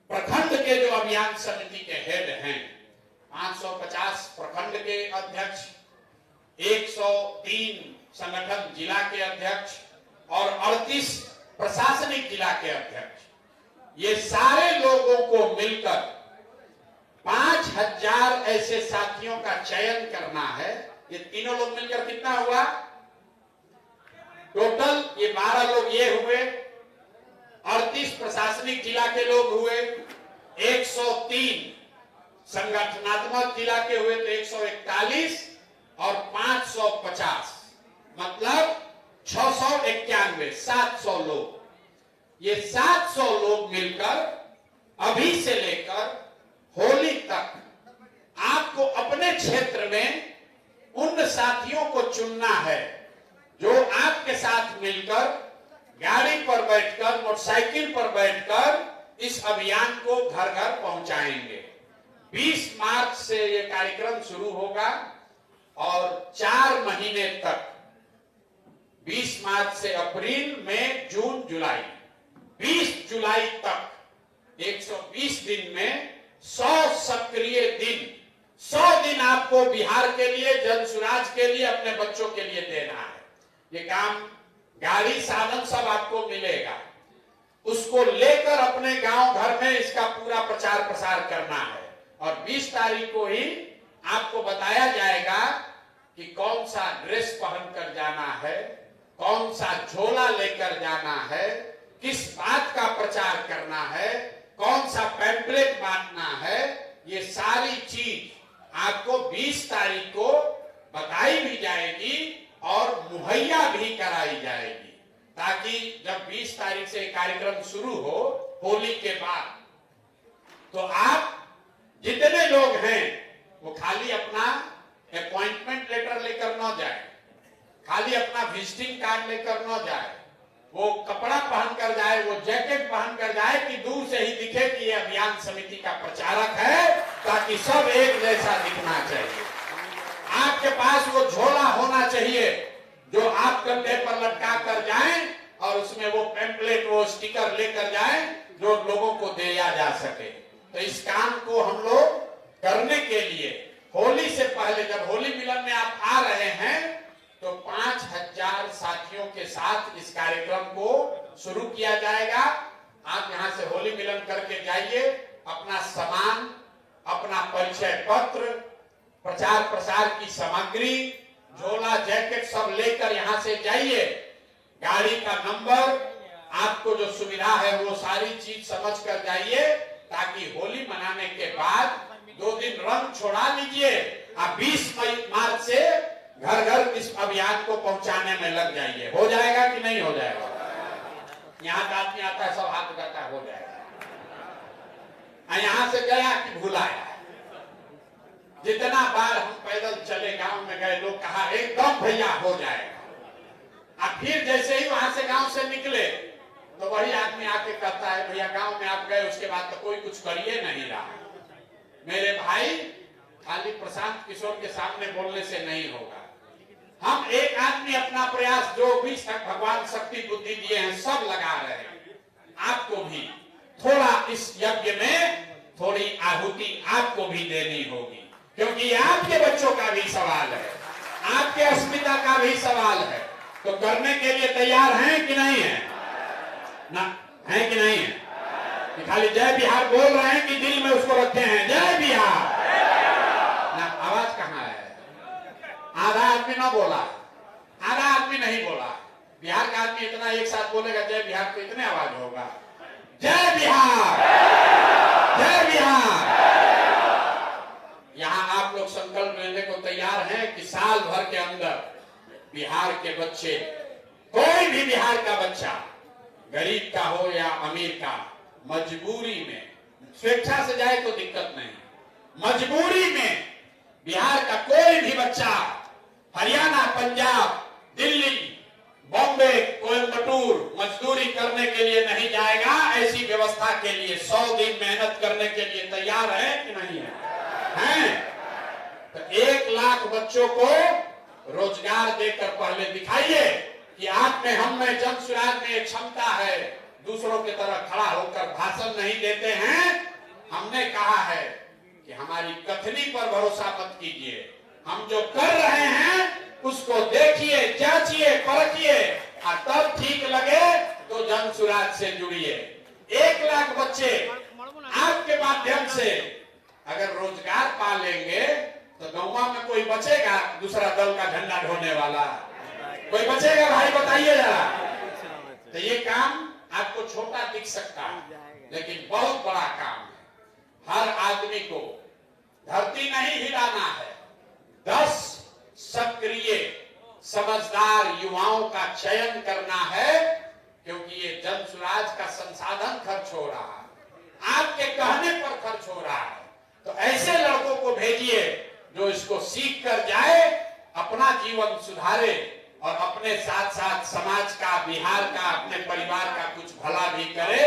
प्रखंड के जो अभियान समिति के हेड हैं, 550 प्रखंड के अध्यक्ष, 103 संगठन जिला के अध्यक्ष और 38 प्रशासनिक जिला के अध्यक्ष, ये सारे लोगों को मिलकर 5000 ऐसे साथियों का चयन करना है। ये तीनों लोग मिलकर कितना हुआ टोटल? ये 12 लोग ये हुए, 38 प्रशासनिक जिला के लोग हुए, 103 संगठनात्मक जिला के हुए तो 141 और 550 मतलब 691, 700 लोग। ये 700 लोग मिलकर अभी से लेकर होली तक आपको अपने क्षेत्र में उन साथियों को चुनना है जो आपके साथ मिलकर गाड़ी पर बैठकर, मोटरसाइकिल पर बैठकर इस अभियान को घर घर पहुंचाएंगे। 20 मार्च से ये कार्यक्रम शुरू होगा और 4 महीने तक, 20 मार्च से अप्रैल, मई, जून, जुलाई, 20 जुलाई तक 120 दिन में 100 सक्रिय दिन, 100 दिन आपको बिहार के लिए, जन सुराज के लिए, अपने बच्चों के लिए देना है। ये काम, गाड़ी साधन सब आपको मिलेगा, उसको लेकर अपने गांव घर में इसका पूरा प्रचार प्रसार करना है। और 20 तारीख को ही आपको बताया जाएगा कि कौन सा ड्रेस पहनकर जाना है, कौन सा झोला लेकर जाना है, किस बात का प्रचार करना है, कौन सा पैम्पलेट बांटना है। ये सारी चीज आपको 20 तारीख को बताई भी जाएगी और मुहैया भी कराई जाएगी, ताकि जब 20 तारीख से कार्यक्रम शुरू हो होली के बाद, तो आप जितने लोग हैं वो खाली अपना अपॉइंटमेंट लेटर लेकर न जाए, खाली अपना विजिटिंग कार्ड लेकर न जाए, वो कपड़ा पहनकर जाए, वो जैकेट पहनकर जाए कि दूर से ही दिखे कि ये अभियान समिति का प्रचारक है, ताकि सब एक जैसा दिखना चाहिए। आपके पास वो झोला होना चाहिए जो आप कंधे पर लटका कर जाएं और उसमें वो पैम्पलेट, वो स्टिकर लेकर जाएं जो लोगों को दिया जा सके। तो इस काम को हम लोग करने के लिए होली से पहले, जब होली मिलन में आप आ रहे हैं, तो 5000 साथियों के साथ इस कार्यक्रम को शुरू किया जाएगा। आप यहां से होली मिलन करके जाइए, अपना सामान, अपना परिचय पत्र, प्रचार प्रसार की सामग्री, झोला, जैकेट सब लेकर यहां से जाइए। गाड़ी का नंबर, आपको जो सुविधा है वो सारी चीज समझ कर जाइए, ताकि होली मनाने के बाद 2 दिन रंग छोड़ा लीजिए। आप 20 मार्च से घर घर इस अभियान को पहुंचाने में लग जाइए। हो जाएगा कि नहीं हो जाएगा? यहाँ का आदमी आता है, सब हाथ उठाता है, हो जाएगा। यहाँ से गया कि भुलाया। जितना बार हम पैदल चले, गांव में गए, लोग कहा एकदम भैया हो जाएगा। अब फिर जैसे ही वहां से गांव से निकले, तो वही आदमी आके कहता है भैया गांव में आप गए, उसके बाद तो कोई कुछ करिए नहीं रहा। मेरे भाई, खाली प्रशांत किशोर के सामने बोलने से नहीं होगा। हम एक आदमी अपना प्रयास, जो भी भगवान शक्ति बुद्धि दिए हैं, सब लगा रहे हैं। आपको भी थोड़ा इस यज्ञ में थोड़ी आहुति आपको भी देनी होगी, क्योंकि ये आपके बच्चों का भी सवाल है, आपके अस्मिता का भी सवाल है। तो करने के लिए तैयार हैं कि नहीं है? ना है कि नहीं है? कि खाली जय बिहार बोल रहे हैं कि दिल में उसको रखे हैं जय बिहार? ना, आवाज कहाँ है? आधा आदमी ना बोला, आधा आदमी नहीं बोला। बिहार का आदमी इतना एक साथ बोलेगा जय बिहार, तो इतने आवाज होगा जय बिहार, जय बिहार। यहाँ आप लोग संकल्प लेने को तैयार हैं कि साल भर के अंदर बिहार के बच्चे, कोई भी बिहार का बच्चा, गरीब का हो या अमीर का, मजबूरी में, स्वेच्छा से जाए तो दिक्कत नहीं, मजबूरी में बिहार का कोई भी बच्चा हरियाणा, पंजाब, दिल्ली, बॉम्बे कोयम्बटूर मजदूरी करने के लिए नहीं जाएगा, ऐसी व्यवस्था के लिए 100 दिन मेहनत करने के लिए तैयार है कि नहीं है? हैं? तो 1 लाख बच्चों को रोजगार देकर पहले दिखाइए कि आप में, हम में, जन स्वराज में एक क्षमता है। दूसरों की तरह खड़ा होकर भाषण नहीं देते हैं। हमने कहा है कि हमारी कथनी पर भरोसा मत कीजिए, हम जो कर रहे हैं उसको देखिए, जांचिए, परखिए, और तब ठीक लगे तो जन स्वराज से जुड़िए। 1 लाख बच्चे आपके माध्यम से अगर रोजगार पा लेंगे तो गाँव में कोई बचेगा दूसरा दल का झंडा ढोने वाला? कोई बचेगा भाई? बताइए जरा। तो ये काम आपको छोटा दिख सकता है, लेकिन बहुत बड़ा काम है। हर आदमी को धरती नहीं हिलाना है। 10 सक्रिय समझदार युवाओं का चयन करना है, क्योंकि ये जन स्वराज का संसाधन खर्च हो रहा है, आपके कहने पर खर्च हो रहा है। तो ऐसे लड़कों को भेजिए जो इसको सीख कर जाए, अपना जीवन सुधारे और अपने साथ साथ समाज का, बिहार का, अपने परिवार का कुछ भला भी करे।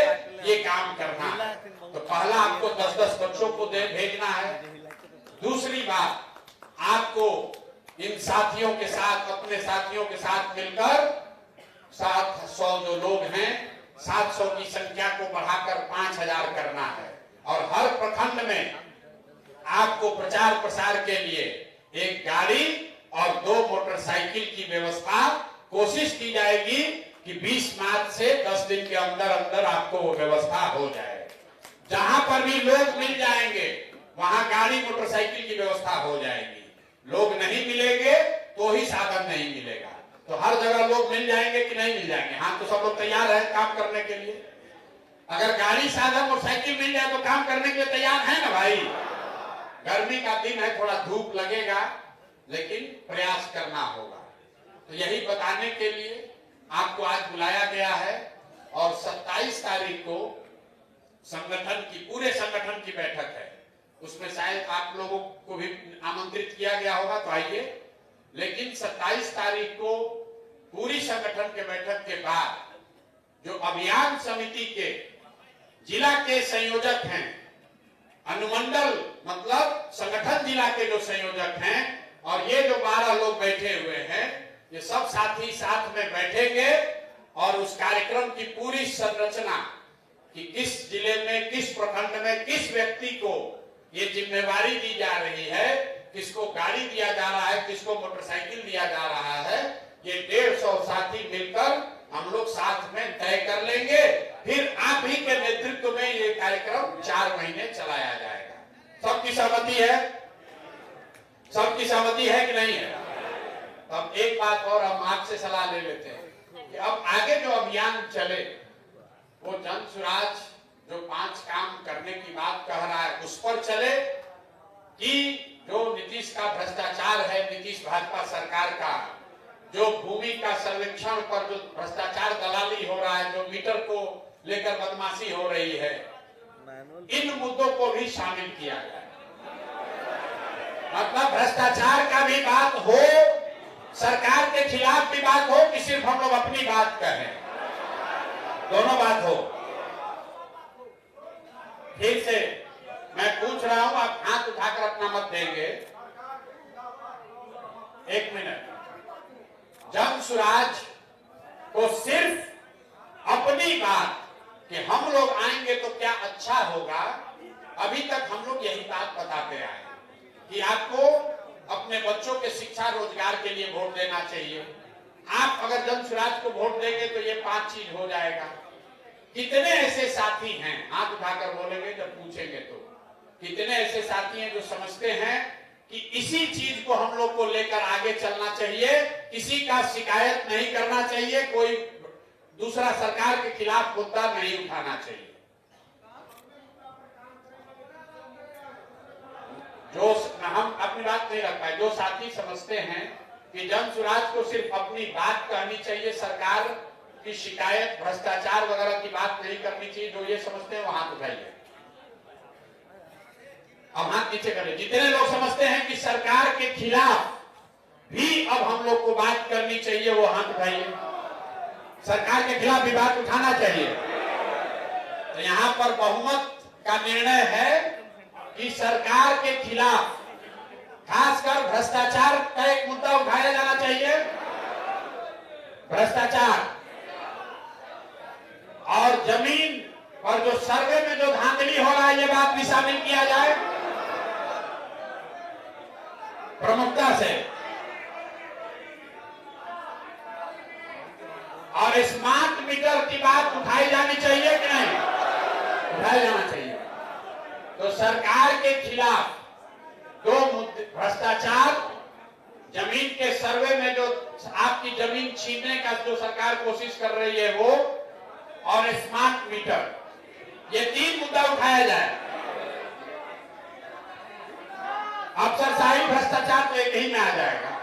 ये काम करना है। तो पहला आपको 10-10 बच्चों को भेजना है। दूसरी बात, आपको इन साथियों के साथ, अपने साथियों के साथ मिलकर 700 जो लोग हैं, 700 की संख्या को बढ़ाकर 5000 करना है। और हर प्रखंड में आपको प्रचार प्रसार के लिए 1 गाड़ी और 2 मोटरसाइकिल की व्यवस्था कोशिश की जाएगी कि 20 मार्च से 10 दिन के अंदर अंदर आपको वो व्यवस्था हो जाए। जहां पर भी लोग मिल जाएंगे वहां गाड़ी मोटरसाइकिल की व्यवस्था हो जाएगी। लोग नहीं मिलेंगे तो ही साधन नहीं मिलेगा। तो हर जगह लोग मिल जाएंगे कि नहीं मिल जाएंगे? हाँ, तो सब लोग तैयार है काम करने के लिए। अगर गाड़ी, साधन, मोटरसाइकिल मिल जाए तो काम करने के लिए तैयार है ना भाई? गर्मी का दिन है, थोड़ा धूप लगेगा, लेकिन प्रयास करना होगा। तो यही बताने के लिए आपको आज बुलाया गया है। और 27 तारीख को संगठन की, पूरे संगठन की बैठक है। उसमें शायद आप लोगों को भी आमंत्रित किया गया होगा, तो आइए। लेकिन 27 तारीख को पूरी संगठन के बैठक के बाद जो अभियान समिति के जिला के संयोजक हैं, अनुमंडल मतलब संगठन जिला के जो संयोजक हैं, और ये जो 12 लोग बैठे हुए हैं, ये सब साथी साथ में बैठेंगे और उस कार्यक्रम की पूरी संरचना कि किस जिले में, किस प्रखंड में, किस व्यक्ति को ये जिम्मेवारी दी जा रही है, किसको गाड़ी दिया जा रहा है, किसको मोटरसाइकिल दिया जा रहा है, ये 150 साथी मिलकर हम लोग साथ में तय कर लेंगे। फिर आप ही के नेतृत्व में ये कार्यक्रम 4 महीने चलाया जाएगा। सबकी सहमति है? सबकी सहमति है कि नहीं है? अब एक बात और हम आपसे सलाह ले लेते हैं कि अब आगे जो अभियान चले वो जन स्वराज जो 5 काम करने की बात कह रहा है उस पर चले, कि जो नीतीश का भ्रष्टाचार है, नीतीश भाजपा सरकार का जो भूमि का सर्वेक्षण पर जो भ्रष्टाचार दलाली हो रहा है, जो मीटर को लेकर बदमाशी हो रही है, इन मुद्दों को भी शामिल किया जाए। मतलब भ्रष्टाचार का भी बात हो, सरकार के खिलाफ भी बात हो, कि सिर्फ हम लोग अपनी बात कहें, दोनों बात हो। फिर से मैं पूछ रहा हूं, आप हाथ उठाकर अपना मत देंगे। 1 मिनट। जन स्वराज को सिर्फ अपनी बात कि हम लोग आएंगे तो क्या अच्छा होगा, अभी तक हम लोग यही बात बताते आए कि आपको अपने बच्चों के शिक्षा रोजगार के लिए वोट देना चाहिए। आप अगर जन स्वराज को वोट देंगे तो ये 5 चीज हो जाएगा। कितने ऐसे साथी हैं, हाथ उठाकर बोलेंगे जब पूछेंगे तो, कितने ऐसे साथी हैं जो समझते हैं कि इसी चीज को हम लोग को लेकर आगे चलना चाहिए, किसी का शिकायत नहीं करना चाहिए, कोई दूसरा सरकार के खिलाफ मुद्दा नहीं उठाना चाहिए। जो हम अपनी बात नहीं रख पाए, जो साथी समझते हैं कि जन स्वराज को सिर्फ अपनी बात कहनी चाहिए, सरकार की शिकायत, भ्रष्टाचार वगैरह की बात नहीं करनी चाहिए, जो ये समझते हैं वो हाथ उठाइए। अब हाथ नीचे करें। जितने लोग समझते हैं कि सरकार के खिलाफ भी अब हम लोग को बात करनी चाहिए, वो हाथ उठाइए। सरकार के खिलाफ भी बात उठाना चाहिए। तो यहाँ पर बहुमत का निर्णय है कि सरकार के खिलाफ खासकर भ्रष्टाचार का एक मुद्दा उठाया जाना चाहिए। भ्रष्टाचार और जमीन पर जो सर्वे में जो धांधली हो रहा है, ये बात भी शामिल किया जाए प्रमुखता से। और स्मार्ट मीटर की बात उठाई जानी चाहिए कि नहीं? उठाया जाना चाहिए। तो सरकार के खिलाफ दो मुद्दे, भ्रष्टाचार, जमीन के सर्वे में जो आपकी जमीन छीनने का जो सरकार कोशिश कर रही है वो, और स्मार्ट मीटर, ये 3 मुद्दा उठाया जाए। अफसरशाही भ्रष्टाचार तो एक ही में आ जाएगा।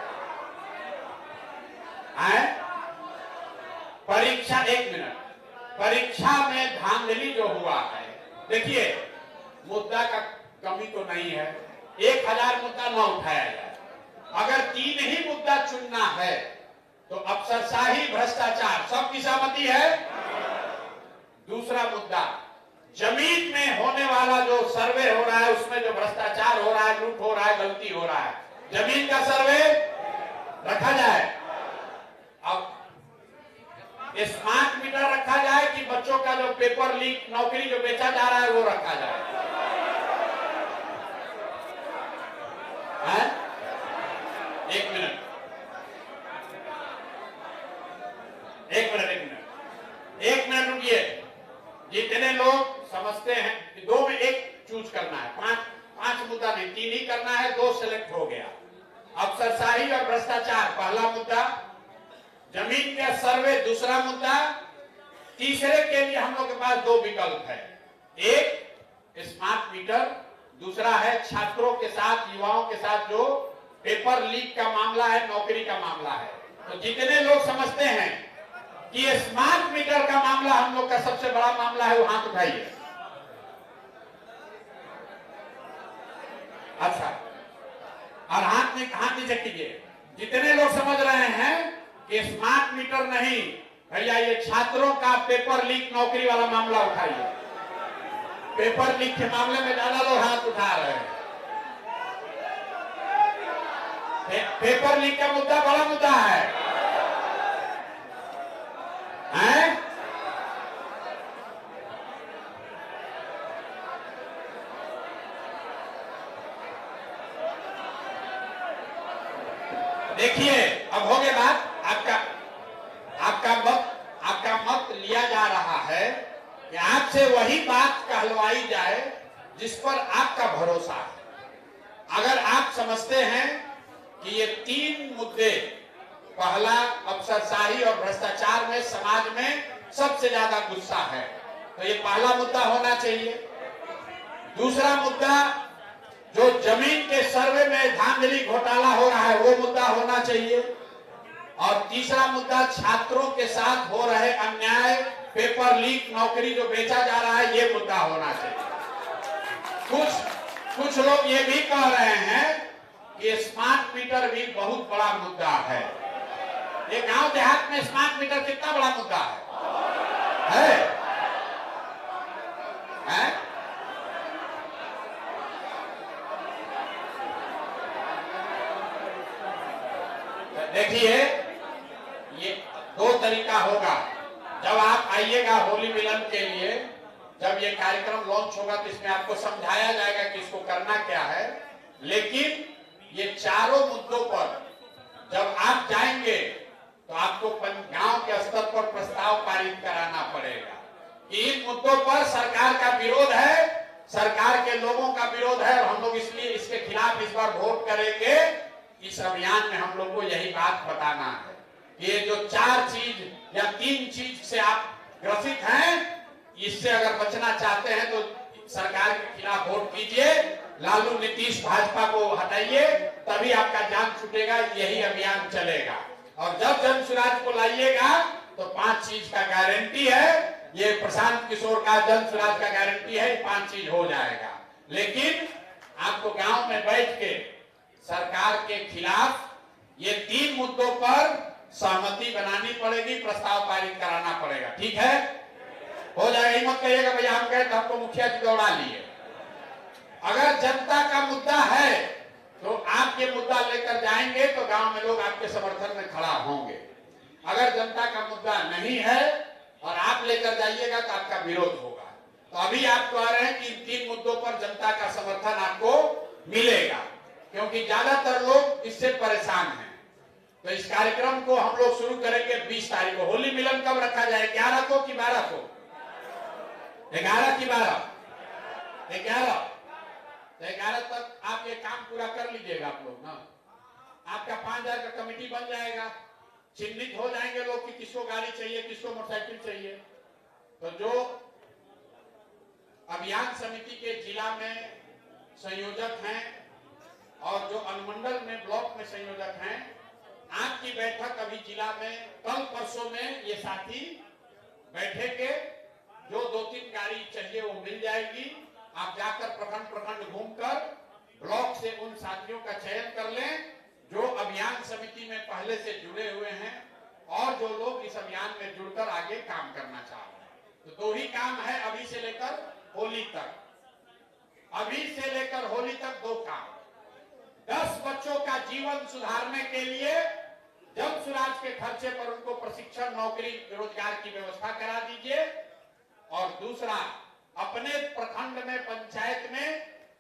परीक्षा, 1 मिनट, परीक्षा में धांधली जो हुआ है, देखिए मुद्दा का कमी तो नहीं है, 1000 मुद्दा न उठाया जाए। अगर 3 ही मुद्दा चुनना है तो अफसरशाही भ्रष्टाचार, सबकी सहमति है। दूसरा मुद्दा, जमीन में होने वाला जो सर्वे हो रहा है, उसमें जो भ्रष्टाचार हो रहा है, लूट हो रहा है, गलती हो रहा है, जमीन का सर्वे रखा जाए। अब स्मार्ट मीटर रखा जाए कि बच्चों का जो पेपर लीक नौकरी जो बेचा जा रहा है वो रखा जाए? है? 1 मिनट, 1 मिनट रुकिए। जितने लोग समझते हैं 2 में 1 चूज करना है, 5 मुद्दा नहीं, 3 ही करना है, 2 सेलेक्ट हो गया। अफसरशाही और भ्रष्टाचार पहला मुद्दा, जमीन का सर्वे दूसरा मुद्दा, तीसरे के लिए हम लोग के पास 2 विकल्प है। एक स्मार्ट मीटर, दूसरा है छात्रों के साथ, युवाओं के साथ जो पेपर लीक का मामला है, नौकरी का मामला है। तो जितने लोग समझते हैं कि ये स्मार्ट मीटर का मामला हम लोग का सबसे बड़ा मामला है, वो हाथ उठाइए। अच्छा, और हाथ नीचे कीजिए। जितने लोग समझ रहे हैं कि स्मार्ट मीटर नहीं भैया, ये छात्रों का पेपर लीक नौकरी वाला मामला उठाइए। पेपर लीक के मामले में ज्यादा लोग हाथ उठा रहे हैं। पेपर लीक का मुद्दा बड़ा मुद्दा है, हैं? देखिए, अब हो गया बात। आपका मत लिया जा रहा है कि आपसे वही बात कहलवाई जाए जिस पर आपका भरोसा है। अगर आप समझते हैं कि ये 3 मुद्दे, पहला अफसरशाही और भ्रष्टाचार में समाज में सबसे ज्यादा गुस्सा है, तो ये पहला मुद्दा होना चाहिए। दूसरा मुद्दा, जो जमीन के सर्वे में धांधली घोटाला हो रहा है, वो मुद्दा होना चाहिए। और तीसरा मुद्दा, छात्रों के साथ हो रहे अन्याय, पेपर लीक, नौकरी जो बेचा जा रहा है, ये मुद्दा होना चाहिए। कुछ लोग ये भी कह रहे हैं कि स्मार्ट मीटर भी बहुत बड़ा मुद्दा है। ये गांव देहात में स्मार्ट मीटर कितना बड़ा मुद्दा है? देखिए, ये 2 तरीका होगा। जब आप आइएगा होली मिलन के लिए, जब ये कार्यक्रम लॉन्च होगा तो इसमें आपको समझाया जाएगा कि इसको करना क्या है। लेकिन ये चारों मुद्दों पर जब आप जाएंगे तो आपको गांव के स्तर पर प्रस्ताव पारित कराना पड़ेगा कि इन मुद्दों पर सरकार का विरोध है, सरकार के लोगों का विरोध है, और हम लोग इसलिए इसके खिलाफ इस बार वोट करेंगे। इस अभियान में हम लोग को यही बात बताना है कि ये जो 4 चीज या 3 चीज से आप ग्रसित हैं, इससे अगर बचना चाहते हैं तो सरकार के खिलाफ वोट कीजिए, लालू नीतीश भाजपा को हटाइए, तभी आपका जान छूटेगा। यही अभियान चलेगा। और जब जन स्वराज को लाइएगा तो 5 चीज का गारंटी है, ये प्रशांत किशोर का जन स्वराज का गारंटी है, 5 चीज हो जाएगा। लेकिन आपको गांव में बैठ के सरकार के खिलाफ ये 3 मुद्दों पर सहमति बनानी पड़ेगी, प्रस्ताव पारित कराना पड़ेगा। ठीक है, हो जाएगा। ये मत कहिएगा भैया हम कहे तो हमको मुखिया जी दौड़ा लिए। अगर जनता का मुद्दा है तो आप ये मुद्दा लेकर जाएंगे तो गांव में लोग आपके समर्थन में खड़ा होंगे। अगर जनता का मुद्दा नहीं है और आप लेकर जाइएगा तो आपका विरोध होगा। तो अभी आप कह रहे हैं कि इन 3 मुद्दों पर जनता का समर्थन आपको मिलेगा, क्योंकि ज्यादातर लोग इससे परेशान हैं। तो इस कार्यक्रम को हम लोग शुरू करेंगे 20 तारीख को। होली मिलन कब रखा जाए, 11 को कि 12 को? 11 की 12? 11। तो 11 तक आप ये काम पूरा कर लीजिएगा आप लोग ना। आपका 5000 का कमेटी बन जाएगा, चिन्हित हो जाएंगे लोग कि किसको गाड़ी चाहिए, किसको मोटरसाइकिल चाहिए। तो जो अभियान समिति के जिला में संयोजक हैं और जो अनुमंडल में ब्लॉक में संयोजक हैं, आपकी बैठक अभी जिला में कल परसों में ये साथी बैठेंगे। जो 2-3 गाड़ी चाहिए वो मिल जाएगी। आप जाकर प्रखंड प्रखंड घूमकर ब्लॉक से उन साथियों का चयन कर लें जो अभियान समिति में पहले से जुड़े हुए हैं और जो लोग इस अभियान में जुड़कर आगे काम करना चाह रहे हैं। तो 2 ही काम है अभी से लेकर होली तक। अभी से लेकर होली तक 2 काम। 10 बच्चों का जीवन सुधारने के लिए जन सुराज के खर्चे पर उनको प्रशिक्षण, नौकरी, रोजगार की व्यवस्था करा दीजिए। और दूसरा, अपने प्रखंड में, पंचायत में,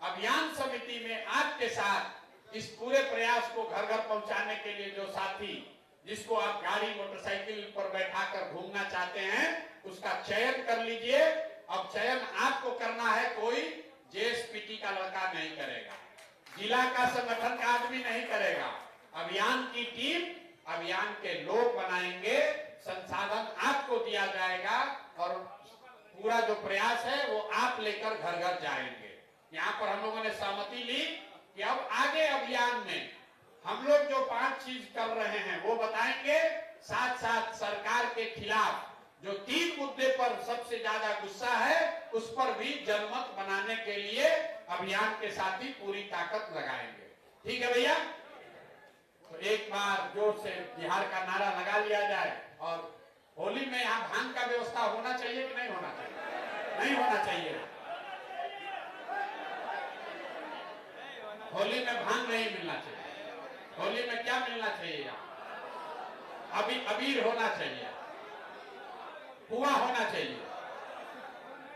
अभियान समिति में आपके साथ इस पूरे प्रयास को घर घर पहुंचाने के लिए जो साथी, जिसको आप गाड़ी मोटरसाइकिल पर बैठाकर घूमना चाहते हैं, उसका चयन कर लीजिए। अब चयन आपको करना है, कोई जेएसपीटी का लड़का नहीं करेगा, जिला का संगठन का आदमी नहीं करेगा। अभियान की टीम, अभियान के लोग बनाएंगे, संसाधन आपको दिया जाएगा और पूरा जो प्रयास है वो आप लेकर घर घर जाएंगे। यहाँ पर हम लोगों ने सहमति ली कि अब आगे अभियान में हम लोग जो 5 चीज कर रहे हैं वो बताएंगे। साथ साथ सरकार के खिलाफ जो 3 मुद्दे पर सबसे ज्यादा गुस्सा है उस पर भी जनमत बनाने के लिए अभियान के साथ ही पूरी ताकत लगाएंगे। ठीक है भैया? तो एक बार जोर से बिहार का नारा लगा लिया जाए। और होली में यहाँ भांग का व्यवस्था होना चाहिए कि नहीं होना चाहिए? नहीं होना चाहिए। होली में भांग नहीं मिलना चाहिए। होली में क्या मिलना चाहिए? यहाँ अबीर होना चाहिए, पुआ होना चाहिए।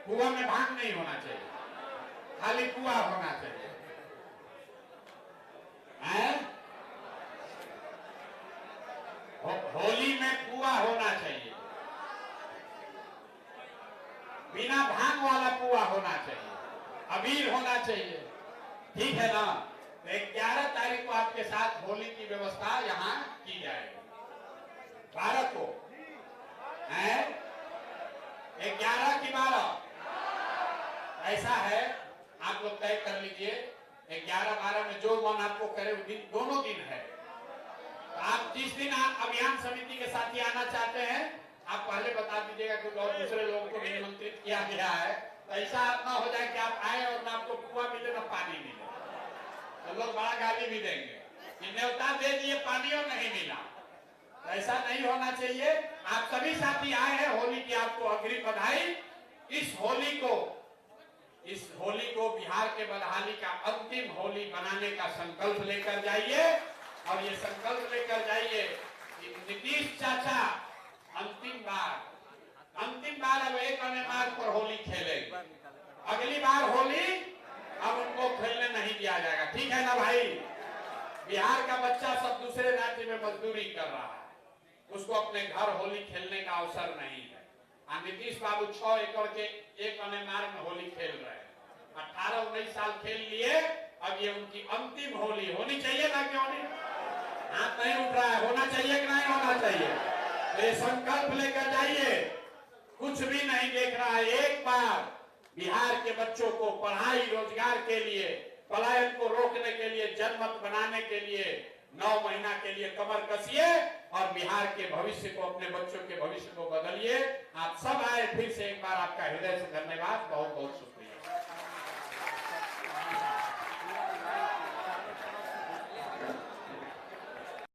पुआ में भांग नहीं होना चाहिए, खाली पुआ होना चाहिए। होली में पुआ होना चाहिए, बिना भांग वाला पुआ होना चाहिए, अबीर होना चाहिए। ठीक है ना? 11 तारीख को आपके साथ होली की व्यवस्था यहाँ की जाएगी। 12 को है, 11 की 12 ऐसा है, आप लोग तय कर लीजिए। 11-12 में जो मन आपको करे दिन, दोनों दिन है। आप जिस दिन आप अभियान समिति के साथ ही आना चाहते हैं आप पहले बता दीजिएगा, क्योंकि और दूसरे लोगों को भी निमंत्रित किया गया है। तो ऐसा ना हो जाए कि आप आए और ना आपको कुआं मिले ना पानी मिले, तो लोग बड़ा गाली भी देंगे कि न्योता दे दिए पानी और नहीं मिला। तो ऐसा नहीं होना चाहिए। आप सभी साथी आए हैं, होली की आपको अग्रिम बधाई। इस होली को बिहार के बदहाली का अंतिम होली बनाने का संकल्प लेकर जाइए। और ये संकल्प लेकर जाइए कि नीतीश चाचा अंतिम बार अब एक अन्य मार्ग पर होली खेलेंगे। अगली बार होली अब उनको खेलने नहीं दिया जाएगा। ठीक है ना भाई? बिहार का बच्चा सब दूसरे राज्य में मजदूरी कर रहा है, उसको अपने घर होली खेलने का अवसर नहीं है। नीतीश बाबू 6 एकड़ के एक अन्य मार्ग में होली खेल रहे हैं। 18-19 साल खेल लिए, अब ये उनकी अंतिम होली होनी चाहिए ना? क्यों नहीं? हाथ नहीं उठ रहा है, होना चाहिए कि नहीं होना चाहिए? तो ये संकल्प लेकर जाइए। कुछ भी नहीं देख रहा है। एक बार बिहार के बच्चों को पढ़ाई, रोजगार के लिए, पलायन को रोकने के लिए, जनमत बनाने के लिए 9 महीना के लिए कमर कसिए और बिहार के भविष्य को, अपने बच्चों के भविष्य को बदलिए। आप सब आए, फिर से एक बार आपका हृदय से धन्यवाद, बहुत बहुत शुक्रिया।